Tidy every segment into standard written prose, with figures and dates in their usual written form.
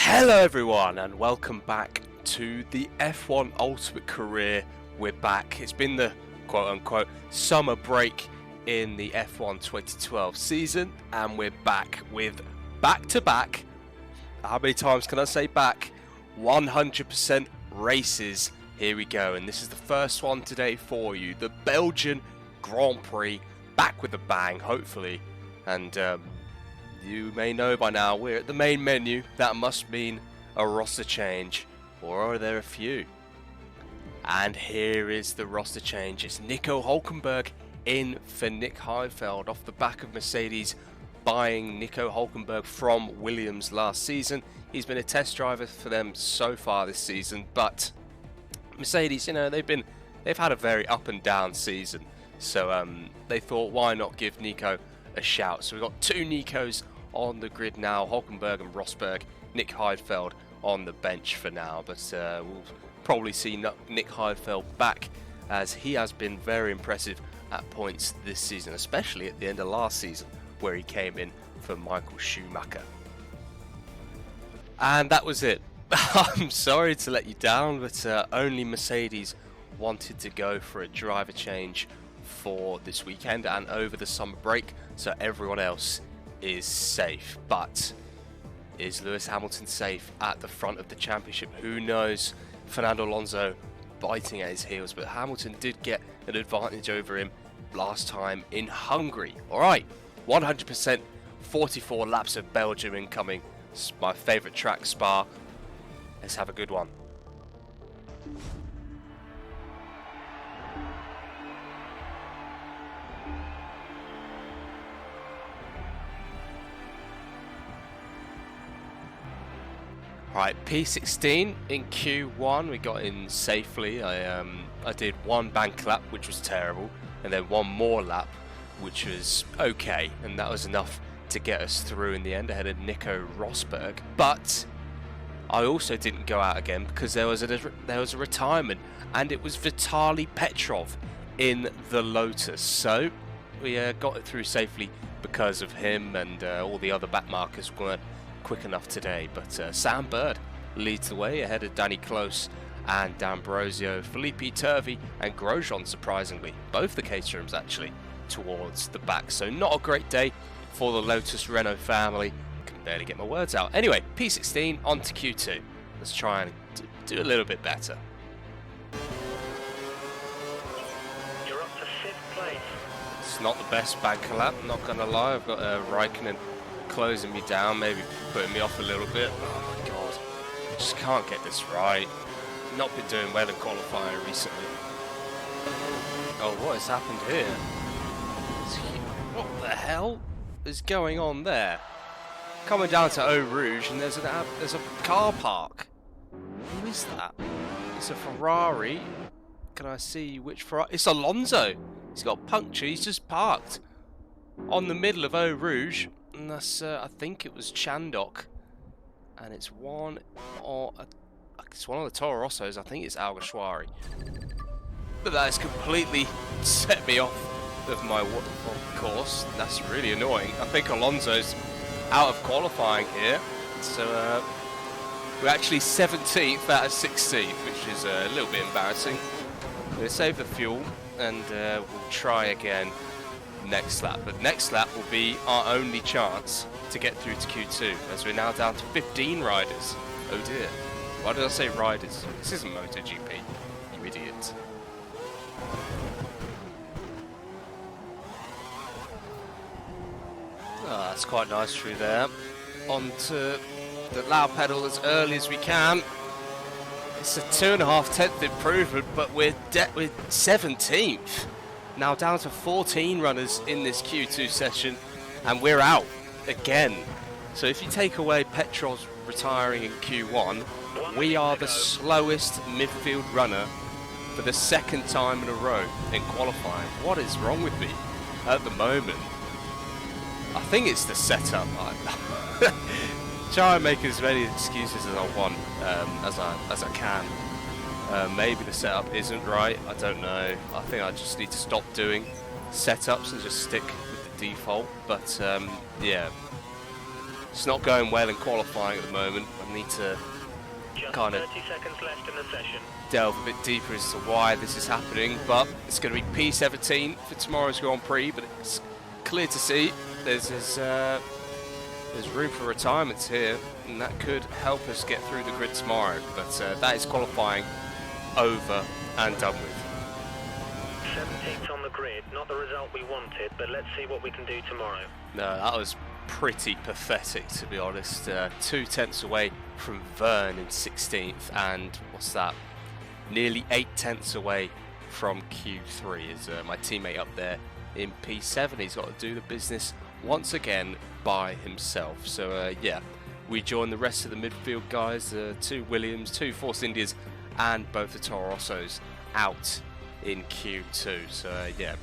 Hello everyone and welcome back to the F1 Ultimate Career. We're back. It's been the quote-unquote summer break in the F1 2012 season and we're back with back-to-back, how many times can I say back, 100% races. Here we go, and this is the first one today for you, the Belgian Grand Prix, back with a bang hopefully, and you may know by now we're at the main menu. That must mean a roster change, or are there a few? And here is the roster change. It's Nico Hulkenberg in for Nick Heidfeld off the back of Mercedes buying Nico Hulkenberg from Williams last season. He's been a test driver for them so far this season, but Mercedes, you know, they've had a very up and down season, so they thought why not give Nico a shout. So we've got two Nicos on the grid now, Hulkenberg and Rosberg, Nick Heidfeld on the bench for now, but we'll probably see Nick Heidfeld back, as he has been very impressive at points this season, especially at the end of last season where he came in for Michael Schumacher. And that was it. I'm sorry to let you down, but only Mercedes wanted to go for a driver change for this weekend and over the summer break, so everyone else is safe. But is Lewis Hamilton safe at the front of the championship? Who knows? Fernando Alonso biting at his heels, but Hamilton did get an advantage over him last time in Hungary. Alright, 100%, 44 laps of Belgium incoming. It's my favourite track, Spa. Let's have a good one. Right, P16 in Q1, we got in safely. I did one bank lap, which was terrible, and then one more lap, which was okay, and that was enough to get us through in the end ahead of Nico Rosberg. But I also didn't go out again because there was a retirement, and it was Vitaly Petrov in the Lotus. So we got it through safely because of him, and all the other back markers weren't quick enough today. But Sam Bird leads the way ahead of Danny Close and D'Ambrosio, Felipe Turvey and Grosjean, surprisingly, both the Caterhams actually, towards the back. So not a great day for the Lotus Renault family. Can barely get my words out. Anyway, P16 on to Q2. Let's try and do a little bit better. You're up to 5th place. It's not the best bank lap, not gonna lie. I've got Raikkonen closing me down, maybe putting me off a little bit. Oh my god, I just can't get this right. Not been doing well in qualifying recently. Oh, what has happened here? What the hell is going on there? Coming down to Eau Rouge, and there's a car park. Who is that? It's a Ferrari. Can I see which Ferrari? It's Alonso. He's got a puncture. He's just parked on the middle of Eau Rouge. And that's, I think it was Chandok, and it's one of the Toro Rossos. I think it's Alguersuari. But that has completely set me off of my course. That's really annoying. I think Alonso's out of qualifying here, so we're actually 17th out of 16th, which is a little bit embarrassing. We'll save the fuel and we'll try again next lap, but next lap will be our only chance to get through to Q2, as we're now down to 15 riders. Oh dear, why did I say riders? This isn't MotoGP, you idiot. Oh, that's quite nice through there. Onto the loud pedal as early as we can. It's a 2.5 improvement, but we're 17th. Now down to 14 runners in this Q2 session, and we're out again. So if you take away Petrov's retiring in Q1, we are the slowest midfield runner for the second time in a row in qualifying. What is wrong with me at the moment? I think it's the setup. Try and make as many excuses as I want, as I can. Maybe the setup isn't right, I don't know. I think I just need to stop doing setups and just stick with the default. But yeah, It's not going well in qualifying at the moment. I need to Just kind of 30 seconds left in the session. delve a bit deeper as to why this is happening, but it's going to be P17 for tomorrow's Grand Prix, but it's clear to see there's room for retirements here, and that could help us get through the grid tomorrow, but that is qualifying over and done with. 17th on the grid, not the result we wanted, but let's see what we can do tomorrow. No, that was pretty pathetic, to be honest. 2 tenths away from Vern in 16th, and what's that? Nearly 8 tenths away from Q3 is my teammate up there in P7. He's got to do the business once again by himself. So yeah, we join the rest of the midfield guys, 2 Williams, 2 Force Indias, and both the Toro Rossos out in Q2. So yeah,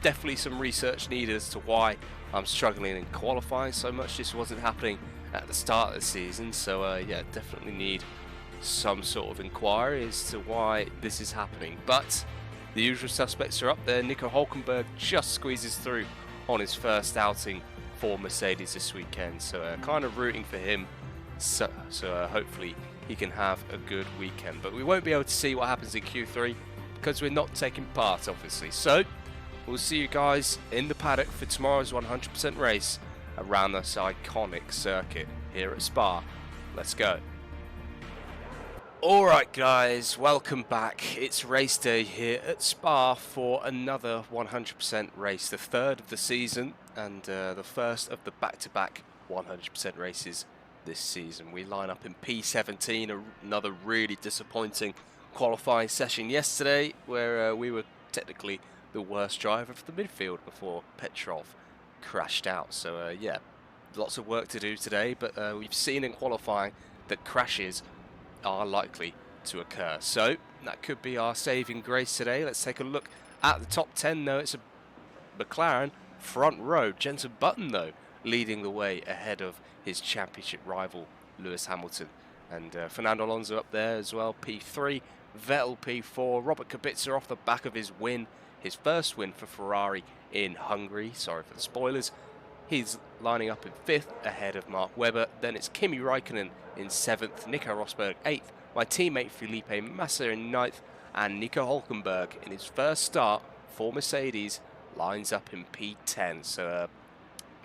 definitely some research needed as to why I'm struggling in qualifying so much. This wasn't happening at the start of the season, so yeah, definitely need some sort of inquiry as to why this is happening. But the usual suspects are up there. Nico Hulkenberg just squeezes through on his first outing for Mercedes this weekend, so kind of rooting for him, so hopefully he can have a good weekend. But we won't be able to see what happens in Q3 because we're not taking part, obviously. So we'll see you guys in the paddock for tomorrow's 100% race around this iconic circuit here at Spa. Let's go. Alright guys, welcome back. It's race day here at Spa for another 100% race, the third of the season and the first of the back-to-back 100% races this season. We line up in P17, another really disappointing qualifying session yesterday where we were technically the worst driver of the midfield before Petrov crashed out. So yeah, lots of work to do today, but we've seen in qualifying that crashes are likely to occur. So that could be our saving grace today. Let's take a look at the top 10 though. It's a McLaren front row. Jenson Button though leading the way ahead of his championship rival Lewis Hamilton. And Fernando Alonso up there as well, P3. Vettel P4. Robert Kubica off the back of his win, his first win for Ferrari in Hungary. Sorry for the spoilers. He's lining up in 5th ahead of Mark Webber. Then it's Kimi Räikkönen in 7th, Nico Rosberg 8th, my teammate Felipe Massa in 9th, and Nico Hulkenberg in his first start for Mercedes lines up in P10. So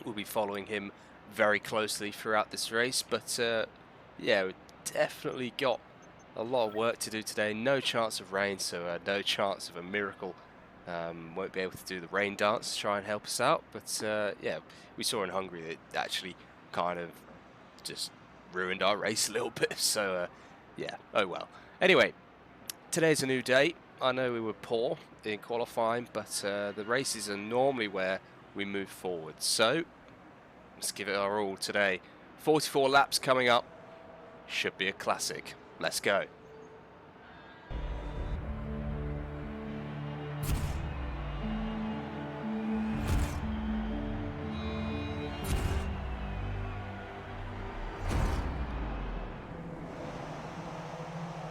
we'll be following him very closely throughout this race. But yeah, we've definitely got a lot of work to do today. No chance of rain, so no chance of a miracle. Won't be able to do the rain dance to try and help us out, but yeah, we saw in Hungary that it actually kind of just ruined our race a little bit, so yeah, oh well. Anyway, today's a new day. I know we were poor in qualifying, but the races are normally where we move forward, so let's give it our all today. 44 laps coming up, should be a classic. Let's go.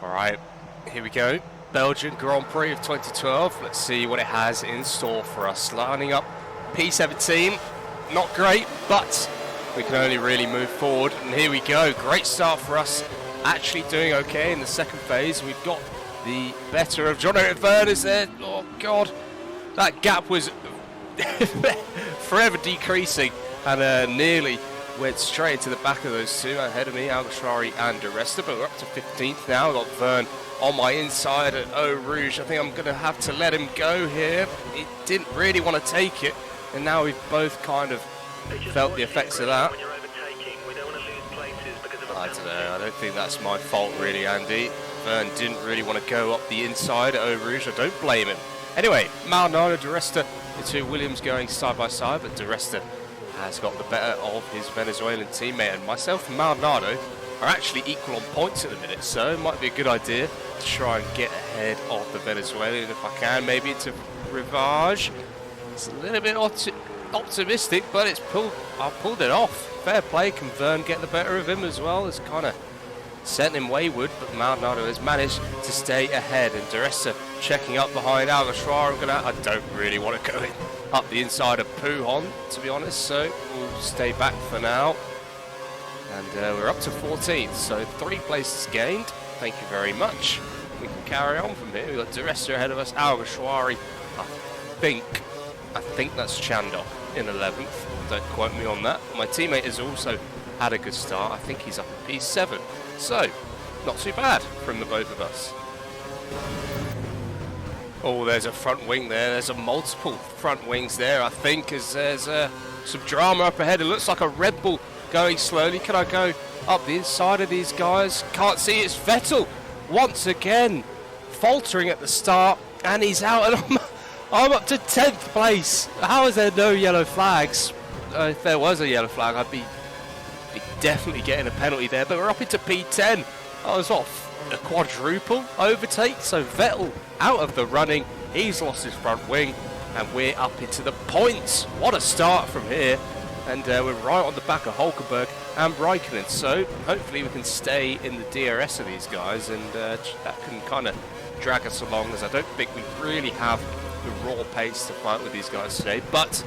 Alright, here we go. Belgian Grand Prix of 2012. Let's see what it has in store for us. Lining up P17. Not great, but we can only really move forward. And here we go. Great start for us. Actually doing okay in the second phase. We've got the better of John Eric Verne is there. Oh, God. That gap was forever decreasing. And nearly went straight into the back of those two ahead of me, Alguersuari and De Resta, but we're up to 15th now. I've got Verne on my inside at Eau Rouge. I think I'm going to have to let him go here. He didn't really want to take it, and now we've both kind of felt the effects of that. I don't know, I don't think that's my fault really, Andy. Verne didn't really want to go up the inside at Eau Rouge. I don't blame him. Anyway, Maldonado, De Resta, the two Williams going side by side, but De Resta has got the better of his Venezuelan teammate, and myself and Maldonado are actually equal on points at the minute, so it might be a good idea to try and get ahead of the Venezuelan if I can. Maybe it's a rivage. It's a little bit optimistic, but I've pulled it off. Fair play. Can Verne get the better of him as well? It's kind of sent him wayward, but Maldonado has managed to stay ahead, and De Resta checking up behind Alguersuari. I don't really want to go in up the inside of Pujon, to be honest, so we'll stay back for now. And we're up to 14th, so 3 places gained. Thank you very much. We can carry on from here. We've got Duressa ahead of us, Al-Gashwari. I think that's Chandok in 11th. Don't quote me on that. My teammate has also had a good start. I think he's up in P7. So, not too bad from the both of us. Oh, there's a front wing there. There's a multiple front wings there, I think, as there's some drama up ahead. It looks like a Red Bull going slowly. Can I go up the inside of these guys? Can't see. It's Vettel once again faltering at the start, and he's out, and I'm up to 10th place. How is there no yellow flags? If there was a yellow flag, I'd be definitely getting a penalty there, but we're up into P10. I was off a quadruple overtake, so Vettel out of the running. He's lost his front wing, and we're up into the points. What a start from here, and we're right on the back of Hulkenberg and Raikkonen, so hopefully we can stay in the DRS of these guys, and that can kind of drag us along, as I don't think we really have the raw pace to fight with these guys today. But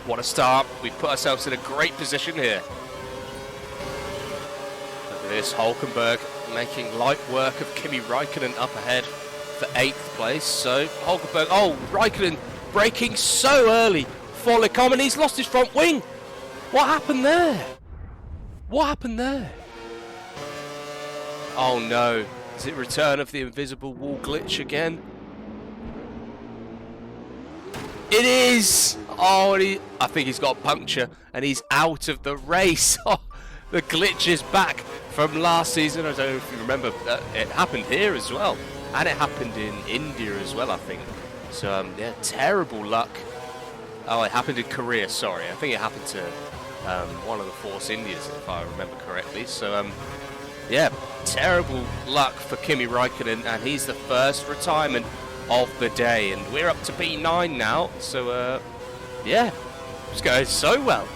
what a start. We've put ourselves in a great position here. Look at this, Hulkenberg making light work of Kimi Raikkonen up ahead for 8th place. So Hulkenberg, oh, Raikkonen braking so early for Lecom, and he's lost his front wing. What happened there? What happened there? Oh no, is it return of the invisible wall glitch again? It is! Oh, I think he's got a puncture and he's out of the race. Oh, the glitch is back from last season. I don't know if you remember, it happened here as well. And it happened in India as well, I think. So, yeah, terrible luck. Oh, it happened in Korea, sorry. I think it happened to one of the Force Indias, if I remember correctly. So, yeah, terrible luck for Kimi Raikkonen, and he's the first retirement of the day. And we're up to P9 now, so, yeah, it's going so well.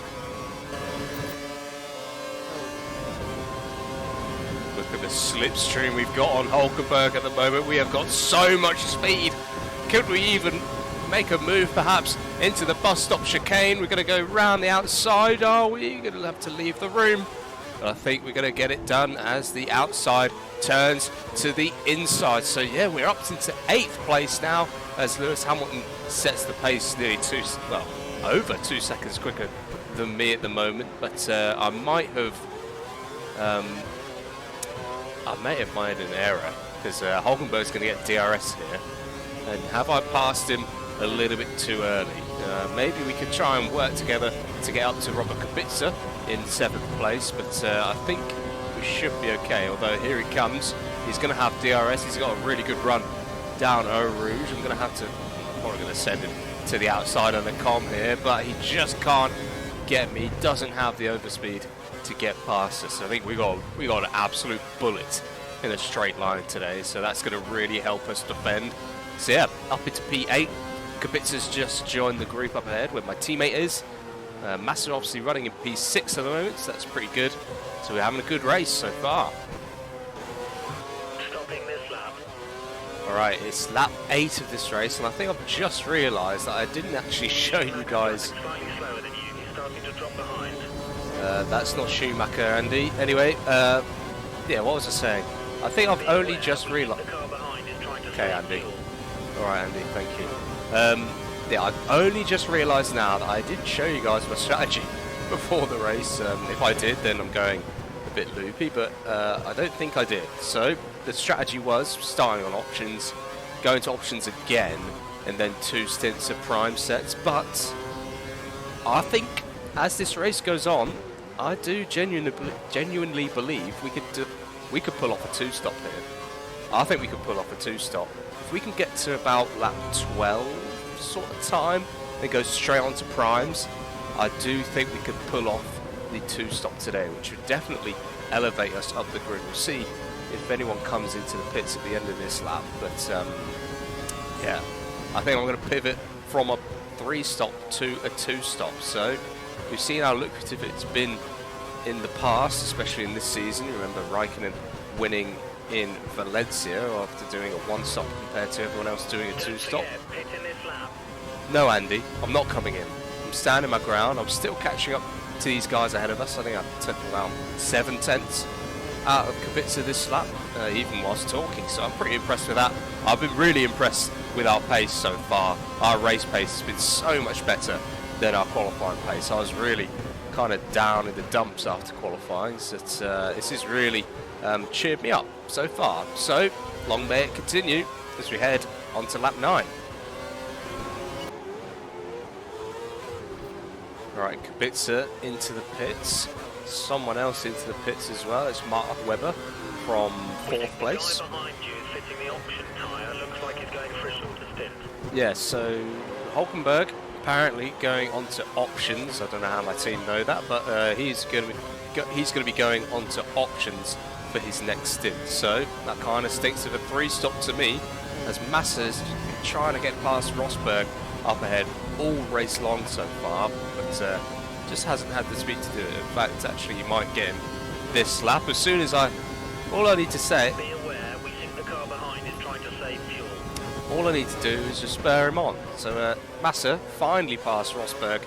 Look at the slipstream we've got on Hulkenberg at the moment. We have got so much speed. Could we even make a move perhaps into the bus stop chicane? We're going to go round the outside, are we? Going to have to leave the room. But I think we're going to get it done as the outside turns to the inside. So yeah, we're up into 8th place now as Lewis Hamilton sets the pace nearly over 2 seconds quicker than me at the moment. But I might have made an error, because Hulkenberg's going to get DRS here. And have I passed him a little bit too early? Maybe we could try and work together to get up to Robert Kubica in 7th place, but I think we should be okay. Although here he comes, he's going to have DRS. He's got a really good run down Eau Rouge. I'm probably going to send him to the outside on the com here, but he just can't get me. He doesn't have the overspeed to get past us. I think we got an absolute bullet in a straight line today, so that's going to really help us defend. So yeah, up into P8. Kubica's just joined the group up ahead where my teammate is. Massa obviously running in P6 at the moment, so that's pretty good. So we're having a good race so far. Stopping this lap. Alright, it's lap 8 of this race, and I think I've just realised that I didn't actually show you guys. Slightly slower than you. You're starting to drop behind. That's not Schumacher, Andy. Anyway, yeah, what was I saying? I think I've only just realised. Okay, Andy. Alright, Andy, thank you. Yeah, I've only just realised now that I didn't show you guys my strategy before the race. If I did, then I'm going a bit loopy, but I don't think I did. So the strategy was starting on options, going to options again, and then 2 stints of prime sets. But I think as this race goes on, I do genuinely believe we could pull off a 2-stop here. I think we could pull off a 2-stop. If we can get to about lap 12 sort of time and go straight on to primes, I do think we could pull off the 2-stop today, which would definitely elevate us up the grid. We'll see if anyone comes into the pits at the end of this lap, but yeah, I think I'm going to pivot from a 3-stop to a 2-stop. So we've seen how lucrative it's been in the past, especially in this season. You remember Raikkonen winning in Valencia after doing a 1-stop compared to everyone else doing a 2-stop. No, Andy, I'm not coming in. I'm standing my ground. I'm still catching up to these guys ahead of us. I think I took around 7 tenths out of Kubica this lap, even whilst talking, so I'm pretty impressed with that. I've been really impressed with our pace so far. Our race pace has been so much better than our qualifying pace. I was really kind of down in the dumps after qualifying, so this has really cheered me up so far. So long may it continue as we head on to lap 9. Right, Kubica into the pits. Someone else into the pits as well. It's Mark Webber from 4th place. The guy behind you is fitting the option tyre. Looks like he's going for a shorter stint. Yeah, so Hulkenberg apparently going on to options. I don't know how my team know that, but he's going to be going on to options for his next stint. So that kind of stinks of a 3-stop to me, as Massa's trying to get past Rosberg up ahead all race long so far, but just hasn't had the speed to do it. In fact, actually, you might get him this lap. As soon as all I need to say, be aware, we think the car behind is trying to save fuel. all I need to do is just spur him on. So Massa finally passed Rosberg,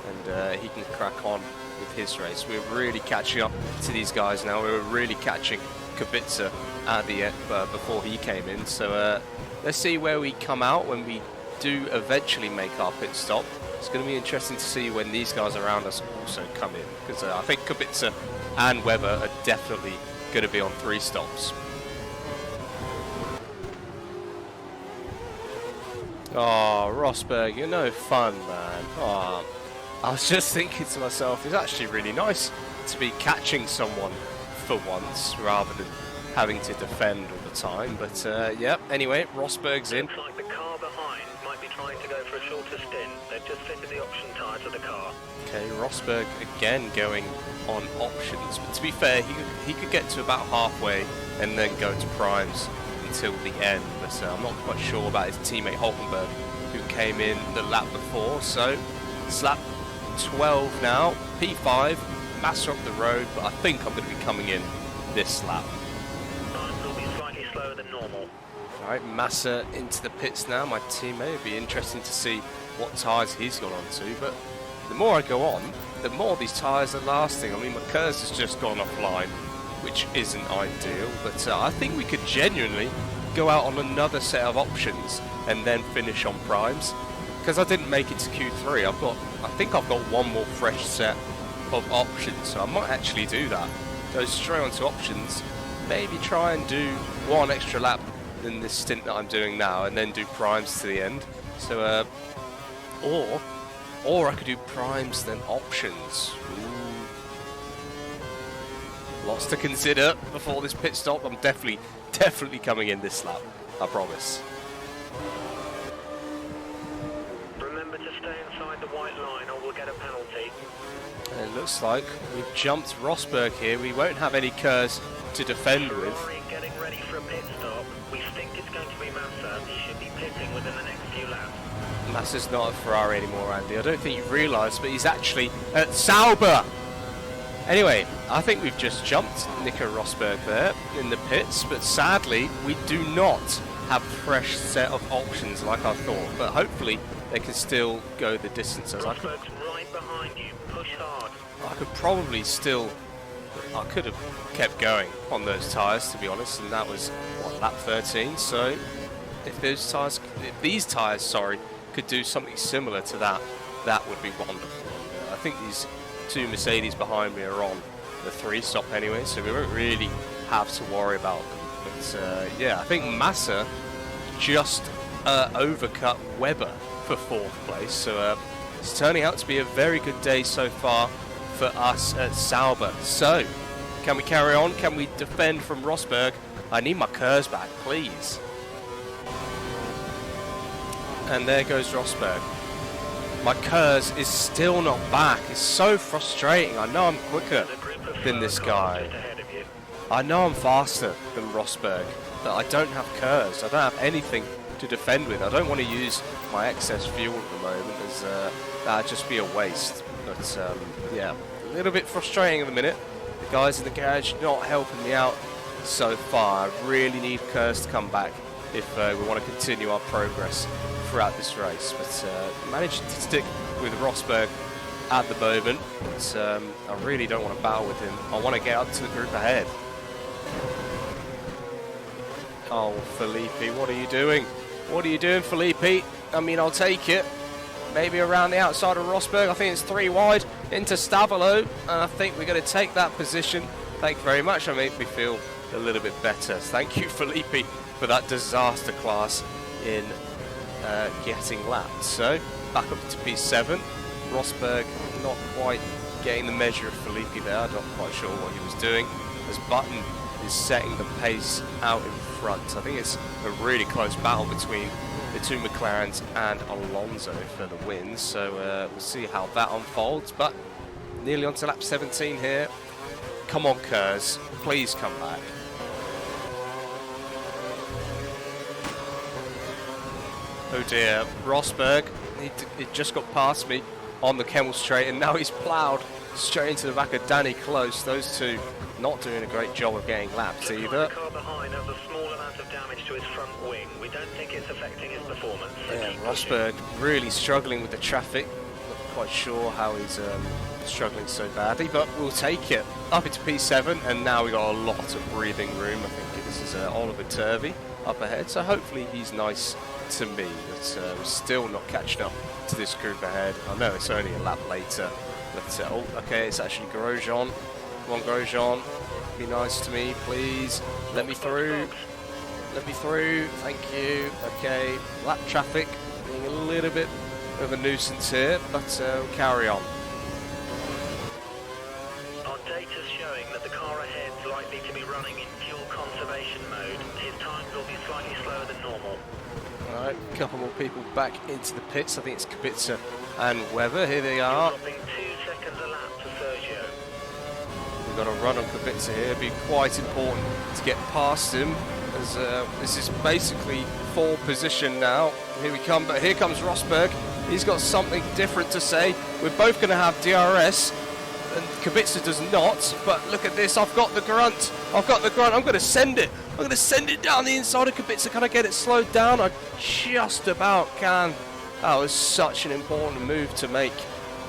and he can crack on with his race. We're really catching up to these guys now. We were really catching Kubica at the before he came in. So let's see where we come out when we do eventually make our pit stop. It's going to be interesting to see when these guys around us also come in, because I think Kubica and Webber are definitely going to be on 3 stops. Oh, Rosberg, you're no fun, man. Oh, I was just thinking to myself, it's actually really nice to be catching someone for once rather than having to defend all the time. But yeah, anyway, Rosberg's in. Looks like the car behind might be trying to go for a shorter stint. They've just fitted the option tyre to the car. Okay, Rosberg again going on options, but to be fair, he could get to about halfway and then go to primes until the end, but I'm not quite sure about his teammate Hulkenberg, who came in the lap before. So it's lap 12 now, P5, Massa up the road, but I think I'm going to be coming in this lap. Times will be slightly slower than normal. Alright, Massa into the pits now, my teammate. It'll be interesting to see what tyres he's gone on to, but the more I go on, the more these tyres are lasting. I mean, my Kurz has just gone offline, which isn't ideal, but I think we could genuinely go out on another set of options and then finish on primes, because I didn't make it to Q3. I think I've got one more fresh set of options, so I might actually do that. Go straight onto options, maybe try and do one extra lap than this stint that I'm doing now, and then do primes to the end. So or I could do primes then options. Ooh. Lots to consider before this pit stop. I'm definitely coming in this lap, I promise. Remember to stay inside the white line or we'll get a penalty. And it looks like we've jumped Rosberg here. We won't have any Kurz to defend with. Ferrari getting ready for a pit stop. We think it's going to be Massa. He should be pitting within the next few laps. Massa's not at Ferrari anymore, Andy. I don't think you've realised, but he's actually at Sauber. Anyway, I think we've just jumped Nico Rosberg there in the pits, but sadly we do not have a fresh set of options like I thought, but hopefully they can still go the distance. As Rosberg's right behind you. Push hard. I could probably still, I could have kept going on those tyres, to be honest, and that was, what, lap 13, so if these tyres, could do something similar to that, that would be wonderful. I think these 2 Mercedes behind me are on the 3-stop anyway, so we won't really have to worry about them. But yeah, I think Massa just overcut Webber for 4th place, so it's turning out to be a very good day so far for us at Sauber. So, can we carry on? Can we defend from Rosberg? I need my Kurz back, please. And there goes Rosberg. My Kurz is still not back. It's so frustrating. I know I'm quicker than this guy. I know I'm faster than Rosberg, but I don't have Kurz. I don't have anything to defend with. I don't want to use my excess fuel at the moment, as that'd just be a waste. But yeah, a little bit frustrating at the minute. The guys in the garage not helping me out so far. I really need Kurz to come back if we want to continue our progress throughout this race. But managed to stick with Rosberg at the moment, but I really don't want to battle with him. I want to get up to the group ahead. Oh, Felipe, what are you doing? What are you doing, Felipe? I mean, I'll take it. Maybe around the outside of Rosberg. I think it's 3 wide into Stavolo, and I think we're going to take that position. Thank you very much. That made me feel a little bit better. Thank you, Felipe, for that disaster class in getting lapped. So, back up to P7. Rosberg not quite getting the measure of Felipe there. I'm not quite sure what he was doing, as Button is setting the pace out in front. I think it's a really close battle between the 2 McLarens and Alonso for the win, so we'll see how that unfolds. But nearly on to lap 17 here. Come on, Kurz, please come back. Oh dear, Rosberg, he just got past me on the Kemmel straight, and now he's ploughed straight into the back of Danny Close. Those two not doing a great job of getting laps either. The car behind has a small amount of damage to his front wing. We don't think it's affecting his performance. So yeah, Rosberg really struggling with the traffic. Not quite sure how he's struggling so badly, but we'll take it. Up into P7, and now we got a lot of breathing room. I think this is Oliver Turvey up ahead, so hopefully he's nice to me, but we're still not catching up to this group ahead. I know it's only a lap later, but oh, okay, it's actually Grosjean. Come on, Grosjean, be nice to me, please. Let me through. Let me through. Thank you. Okay, lap traffic being a little bit of a nuisance here, but we'll carry on. Our data's showing that the car ahead is likely to be running in fuel conservation mode. His times will be slightly slower than normal. Alright, a couple more people back into the pits. I think it's Kubica and Webber. Here they are. Dropping 2 seconds a lap to Sergio. We've got a run on Kubica here. It'd be quite important to get past him, as this is basically 4 position now. Here we come, but here comes Rosberg. He's got something different to say. We're both going to have DRS, and Kubica does not. But look at this, I've got the grunt. I've got the grunt. I'm going to send it. I'm going to send it down the inside of Kubica. Can I get it slowed down? I just about can. That was such an important move to make.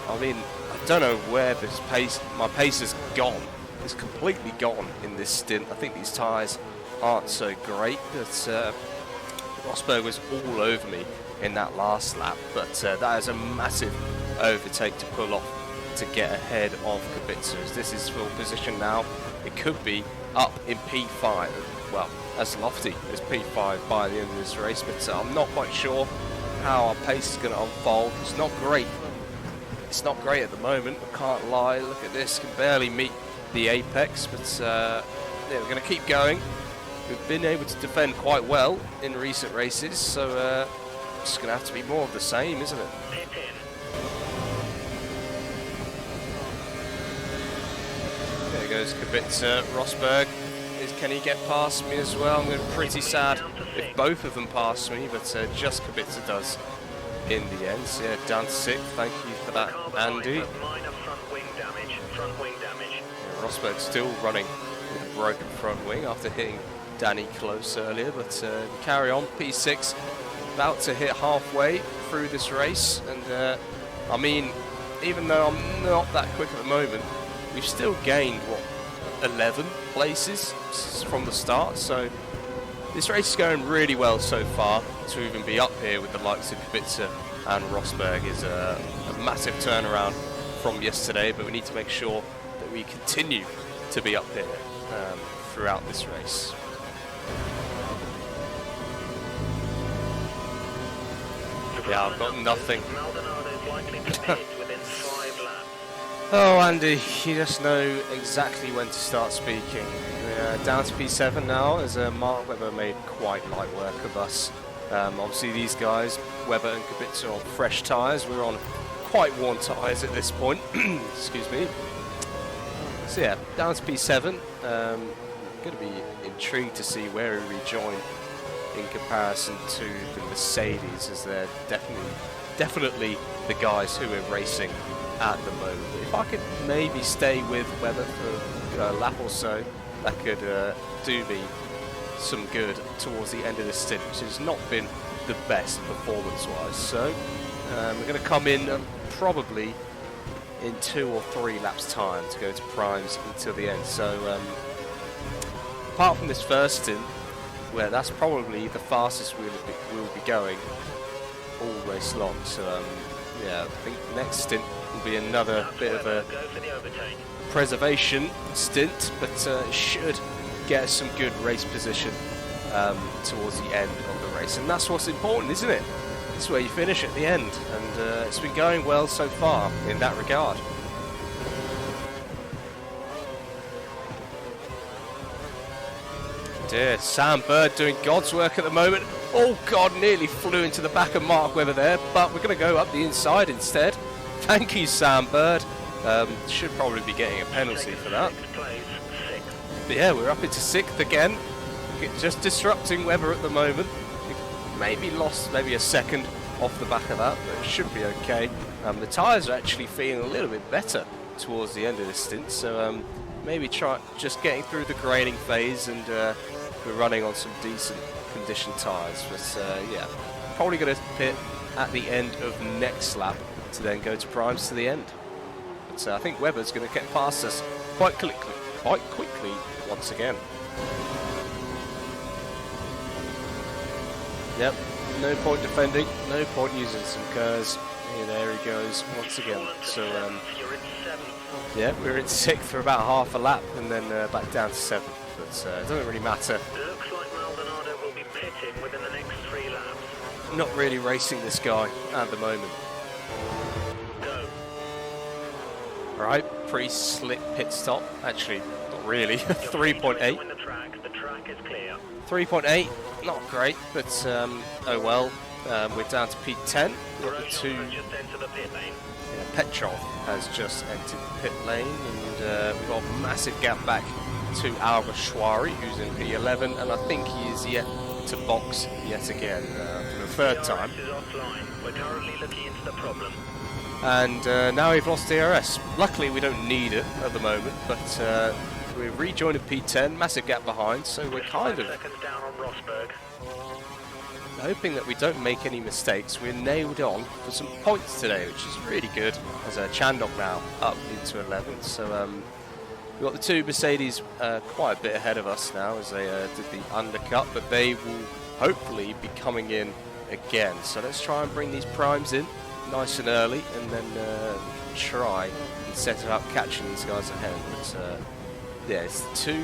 I mean, I don't know where this pace, my pace has gone. It's completely gone in this stint. I think these tyres aren't so great, but Rosberg was all over me in that last lap. But that is a massive overtake to pull off to get ahead of Kubica. As this is full position now, it could be up in P5. Well, as lofty as P5 by the end of this race, but I'm not quite sure how our pace is going to unfold. It's not great. It's not great at the moment, I can't lie. Look at this, can barely meet the apex, but yeah, we're going to keep going. We've been able to defend quite well in recent races, so it's going to have to be more of the same, isn't it? There goes Kubica. Rosberg, can he get past me as well? I'm going to be pretty sad if both of them pass me, but just Kubica does in the end. So yeah, down to 6th. Thank you for that, Andy. Yeah, Rosberg still running with a broken front wing after hitting Danny close earlier, but carry on. P6, about to hit halfway through this race, and I mean, even though I'm not that quick at the moment, we've still gained, what, 11 places from the start, so this race is going really well so far. To even be up here with the likes of Kubica and Rosberg is a massive turnaround from yesterday, but we need to make sure that we continue to be up here throughout this race. Yeah, I've got nothing. Oh, Andy, you just know exactly when to start speaking. Down to P7 now, as Mark Webber made quite light work of us. Obviously, these guys, Webber and Kubica, are on fresh tyres. We're on quite worn tyres at this point. Excuse me. So yeah, down to P7. I'm going to be intrigued to see where we rejoin in comparison to the Mercedes, as they're definitely the guys who are racing at the moment. If I could maybe stay with Webber for a lap or so, that could do me some good towards the end of the stint, which has not been the best performance-wise. So we're going to come in and probably in 2 or 3 laps time to go to primes until the end. So apart from this first stint, where that's probably the fastest we'll be going all race long. So yeah, I think the next stint will be another bit of a preservation stint, but it should get us some good race position towards the end of the race, and that's what's important, isn't it? This is where you finish at the end, and it's been going well so far in that regard. Dear, Sam Bird doing God's work at the moment. Oh God, nearly flew into the back of Mark Webber there, but we're going to go up the inside instead. Thank you, Sam Bird. Should probably be getting a penalty for that. But yeah, we're up into 6th again. Just disrupting Webber at the moment. Maybe lost maybe a second off the back of that, but it should be okay. The tyres are actually feeling a little bit better towards the end of this stint, so maybe try just getting through the grading phase, and we're running on some decent condition tyres. But yeah, probably going to pit at the end of next lap to then go to primes to the end. But I think Webber's going to get past us quite quickly once again. Yep, no point defending, no point using some curves. Yeah, there he goes once again. So yeah, we're in 6th for about half a lap, and then back down to 7th. But it doesn't really matter. Looks like Maldonado will be pitting within the next 3 laps. Not really racing this guy at the moment. Go. Right, pretty slick pit stop. Actually, not really. 3.8. The track is clear. 3.8, not great, but oh well. We're down to P10. We've got the 2. Yeah, Petrov has just entered the pit lane, and we've got a massive gap back to Al-Bashwari, who's in P11, and I think he is yet to box yet again for the 3rd time. We're currently looking into the problem. And now we've lost DRS. Luckily, we don't need it at the moment, but we're rejoining P10, massive gap behind, so we're kind of down on Rosberg. hoping that we don't make any mistakes. We're nailed on for some points today, which is really good, as Chandok now up into 11th. So we've got the 2 Mercedes quite a bit ahead of us now as they did the undercut, but they will hopefully be coming in again. So let's try and bring these primes in nice and early, and then try and set it up catching these guys ahead. But yeah, it's 2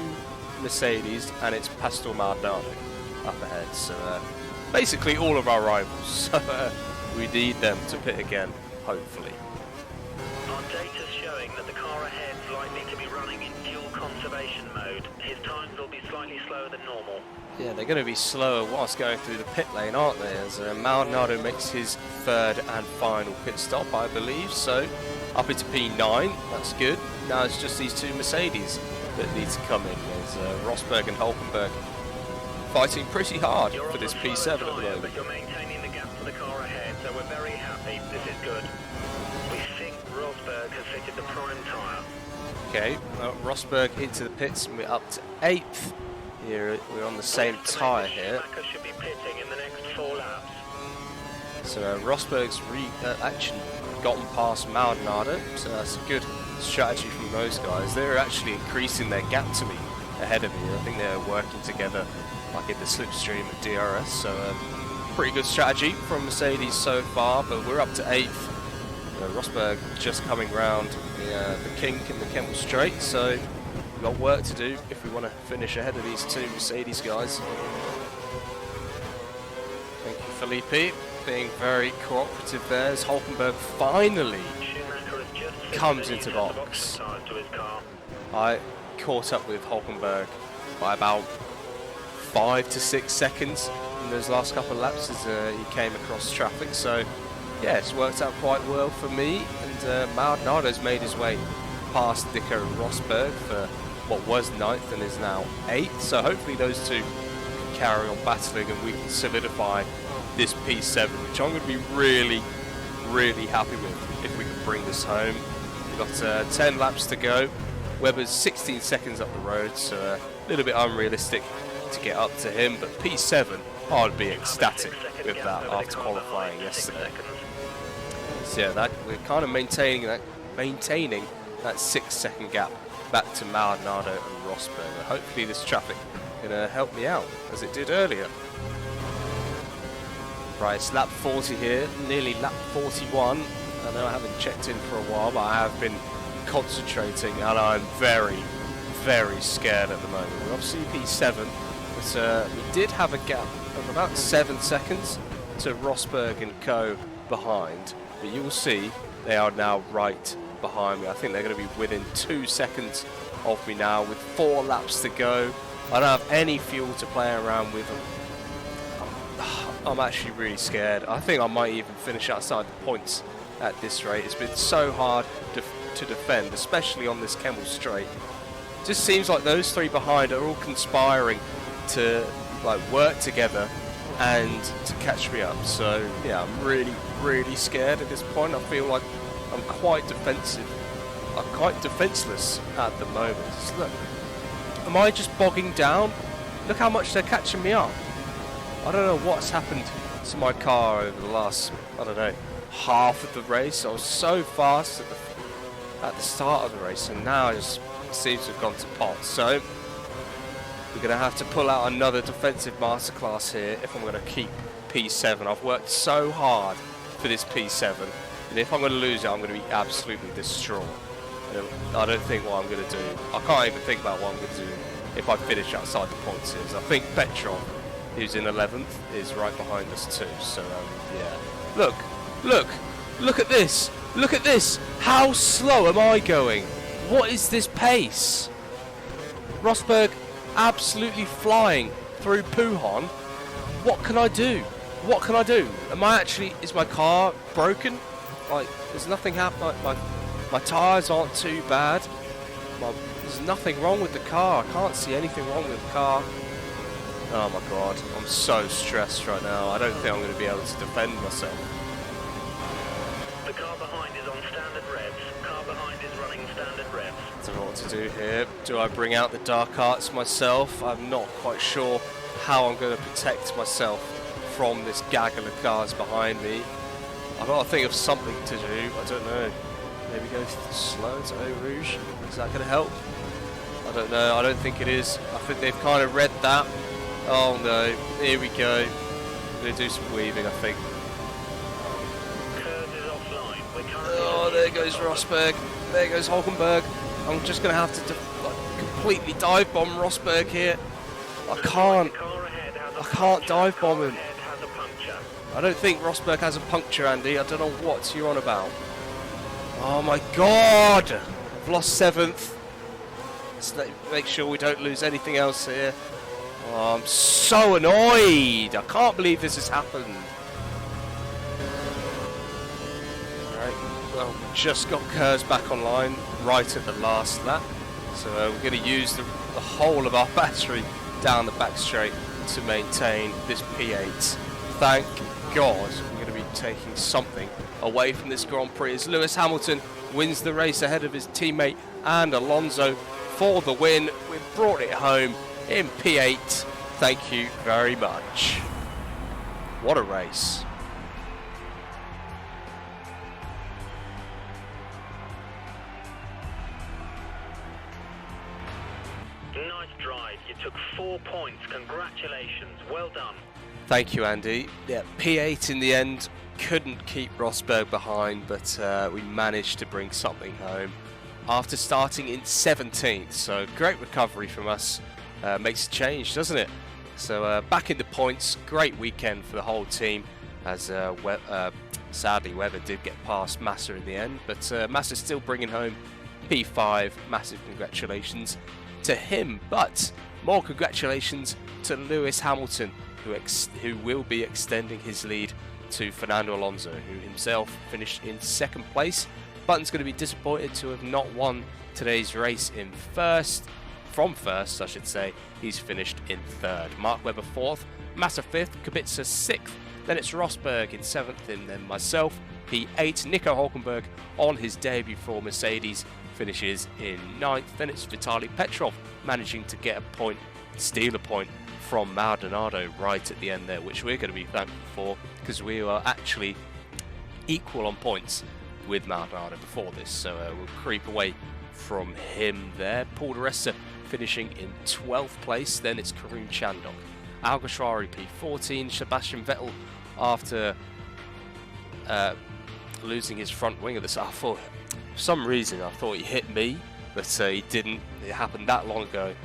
Mercedes and it's Pastor Maldonado up ahead. So basically all of our rivals. So we need them to pit again, hopefully. Our data's showing that the car ahead is likely to be running in fuel conservation mode. His times will be slightly slower than normal. Yeah, they're going to be slower whilst going through the pit lane, aren't they? As Maldonado makes his 3rd and final pit stop, I believe. So up into P9, that's good. Now it's just these 2 Mercedes that need to come in. There's Rosberg and Hulkenberg fighting pretty hard for this P7 at the moment. But you're maintaining the gap to the car ahead, so we're very happy. This is good. We think Rosberg has fitted the prime tyre. Okay, Rosberg into the pits, and we're up to 8th. Here we're on the same tyre here. Should be pitting in the next 4 laps. So Rosberg's actually gotten past Maldonado, so that's a good strategy from those guys. They're actually increasing their gap to me ahead of me. I think they're working together like in the slipstream of DRS, so pretty good strategy from Mercedes so far, but we're up to 8th. Rosberg just coming round the kink in the Kemmel Straight, so we've got work to do if we want to finish ahead of these 2 Mercedes guys. Thank you, Felipe, being very cooperative there as Hulkenberg finally comes into box. I caught up with Hulkenberg by about 5 to 6 seconds in those last couple of laps as he came across traffic, so yeah, it's worked out quite well for me, and Maldonado's made his way past Nico Rosberg for what was 9th and is now 8th, so hopefully those 2 can carry on battling and we can solidify this P7, which I'm going to be really, really happy with if we can bring this home. We've got 10 laps to go. Webber's 16 seconds up the road, so a little bit unrealistic to get up to him, but P7, I'd be ecstatic with that after qualifying yesterday. So yeah, we're kind of maintaining that maintaining that 6-second gap back to Maldonado and Rosberg. And hopefully this traffic is going to help me out, as it did earlier. Right, it's lap 40 here, nearly lap 41. I know I haven't checked in for a while, but I have been concentrating, and I'm very, very scared at the moment. We're obviously P7, but we did have a gap of about 7 seconds to Rosberg and co behind, but you'll see they are now right behind me. I think they're going to be within 2 seconds of me now with 4 laps to go. I don't have any fuel to play around with. I'm actually really scared. I think I might even finish outside the points at this rate. It's been so hard to defend, especially on this Kemmel straight. It just seems like those 3 behind are all conspiring to like work together and to catch me up. So yeah, I'm really scared at this point. I feel like I'm quite defensive. I'm quite defenseless at the moment. Just look, am I just bogging down? Look how much they're catching me up. I don't know what's happened to my car over the last, I don't know, half of the race. I was so fast at the start of the race, and now it just seems to have gone to pot. So we're going to have to pull out another defensive masterclass here if I'm going to keep P7. I've worked so hard for this P7, and if I'm going to lose it, I'm going to be absolutely distraught. I don't think what I'm going to do. I can't even think about what I'm going to do if I finish outside the points is. I think Petrov, who's in 11th, is right behind us too. So yeah. Look at this. Look at this. How slow am I going? What is this pace? Rosberg absolutely flying through Pujon. What can I do? What can I do? Is my car broken? Like, there's nothing happening. My tyres aren't too bad. There's nothing wrong with the car. I can't see anything wrong with the car. Oh my god, I'm so stressed right now. I don't think I'm going to be able to defend myself. The car behind is on standard revs. Car behind is running standard revs. I don't know what to do here. Do I bring out the dark arts myself? I'm not quite sure how I'm going to protect myself from this gaggle of cars behind me. I've got to think of something to do. I don't know. Maybe go slow to Eau Rouge. Is that going to help? I don't know. I don't think it is. I think they've kind of read that. Oh no, here we go. I'm going to do some weaving, I think. Curve is offline. Oh, there goes Rosberg. There goes Hulkenberg. I'm just going to have to completely dive bomb Rosberg here. I can't dive bomb him. I don't think Rosberg has a puncture, Andy. I don't know what you're on about. Oh my god! I've lost 7th. Let's make sure we don't lose anything else here. Oh, I'm so annoyed. I can't believe this has happened. Alright, well, we just got Kurz back online right at the last lap. So we're going to use the whole of our battery down the back straight to maintain this P8. Thank God we're going to be taking something away from this Grand Prix as Lewis Hamilton wins the race ahead of his teammate and Alonso for the win. We've brought it home in P8. Thank you very much. What a race. Nice drive. You took 4 points. Congratulations. Well done. Thank you, Andy. Yeah, P8 in the end. Couldn't keep Rosberg behind, but we managed to bring something home after starting in 17th. So great recovery from us. Makes a change, doesn't it? So back in the points. Great weekend for the whole team, as sadly Webber did get past Massa in the end, but Massa's still bringing home P5. Massive congratulations to him, but more congratulations to Lewis Hamilton, who will be extending his lead to Fernando Alonso, who himself finished in 2nd place. Button's going to be disappointed to have not won today's race in from first, I should say. He's finished in 3rd. Mark Webber 4th, Massa 5th, Kubica 6th, then it's Rosberg in 7th, and then myself, P8. Nico Hulkenberg on his debut for Mercedes finishes in 9th, then it's Vitaly Petrov managing to get a point, steal a point from Maldonado right at the end there, which we're going to be thankful for, because we are actually equal on points with Maldonado before this, so we'll creep away from him there. Paul di Resta finishing in 12th place, then it's Karun Chandok. Alguersuari P14, Sebastian Vettel after losing his front wing at the start. For some reason I thought he hit me, but he didn't. It happened that long ago,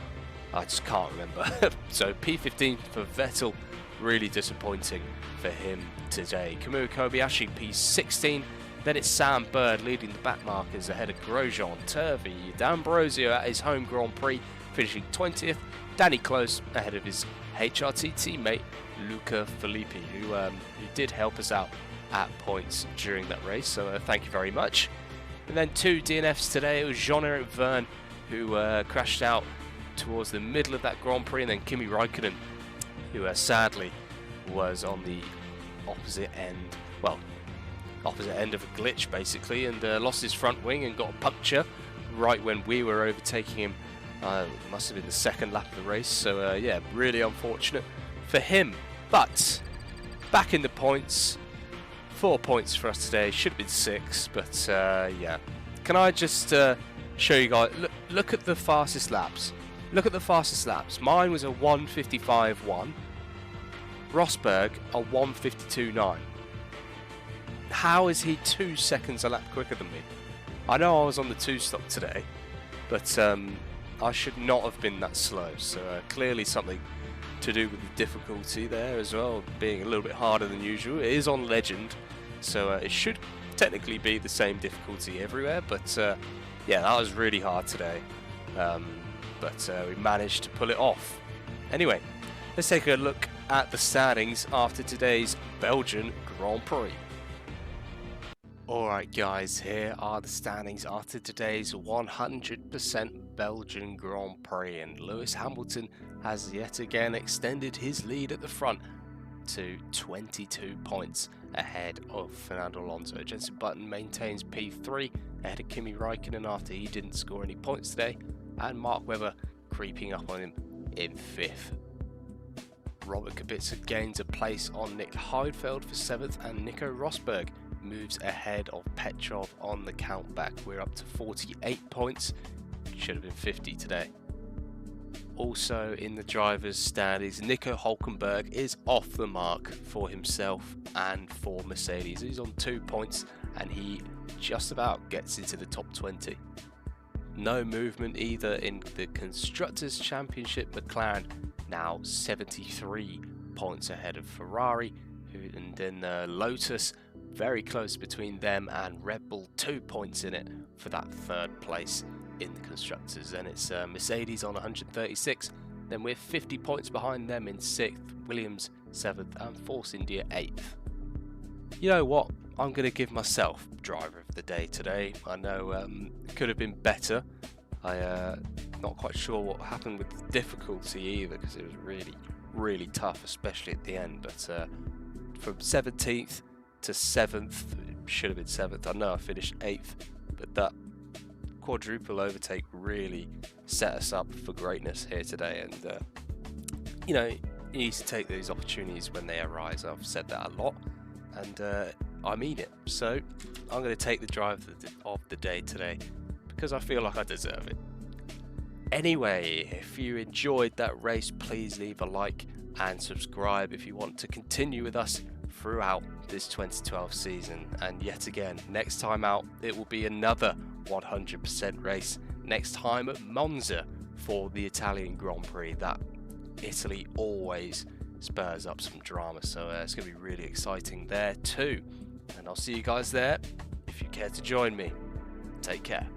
I just can't remember. So P15 for Vettel, really disappointing for him today. Kamui Kobayashi P16, then it's Sam Bird leading the back markers ahead of Grosjean, Turvey, D'Ambrosio at his home Grand Prix finishing 20th, Danny Close ahead of his HRT teammate Luca Filippi, who did help us out at points during that race, so thank you very much. And then 2 DNFs today. It was Jean-Eric Verne who crashed out towards the middle of that Grand Prix, and then Kimi Raikkonen, who sadly was on the opposite end of a glitch basically, and lost his front wing and got a puncture right when we were overtaking him. It must have been the second lap of the race, so yeah, really unfortunate for him. But back in the points, 4 points for us today. Should have been 6, but yeah. Can I just show you guys? Look at the fastest laps. Look at the fastest laps. Mine was a 1:55.1. Rosberg a 1:52.9. How is he 2 seconds a lap quicker than me? I know I was on the 2-stop today, but I should not have been that slow. So clearly something to do with the difficulty there as well, being a little bit harder than usual. It is on Legend, so it should technically be the same difficulty everywhere, but yeah, that was really hard today, but we managed to pull it off. Anyway, let's take a look at the standings after today's Belgian Grand Prix. Alright guys, here are the standings after today's 100% Belgian Grand Prix, and Lewis Hamilton has yet again extended his lead at the front to 22 points ahead of Fernando Alonso. Jenson Button maintains P3 ahead of Kimi Raikkonen after he didn't score any points today, and Mark Webber creeping up on him in 5th. Robert Kubica gains a place on Nick Heidfeld for 7th, and Nico Rosberg moves ahead of Petrov on the countback. We're up to 48 points, should have been 50 today. Also in the drivers' standings, Nico Hülkenberg is off the mark for himself and for Mercedes. He's on 2 points and he just about gets into the top 20. No movement either in the Constructors' Championship. McLaren now 73 points ahead of Ferrari, and then Lotus very close between them and Red Bull, 2 points in it for that 3rd place in the Constructors. And it's Mercedes on 136, then we're 50 points behind them in 6th, Williams 7th and Force India 8th. You know what, I'm going to give myself driver of the day today. I know it could have been better. Not quite sure what happened with the difficulty either, because it was really tough, especially at the end. But from 17th to 7th, should have been 7th. I know I finished 8th, but that quadruple overtake really set us up for greatness here today. And you know, you need to take these opportunities when they arise. I've said that a lot, and I mean it. So I'm going to take the drive of the day today because I feel like I deserve it. Anyway, if you enjoyed that race, please leave a like and subscribe if you want to continue with us throughout this 2012 season. And yet again, next time out it will be another 100% race, next time at Monza for the Italian Grand Prix. That Italy always spurs up some drama, so it's going to be really exciting there too. And I'll see you guys there if you care to join me. Take care.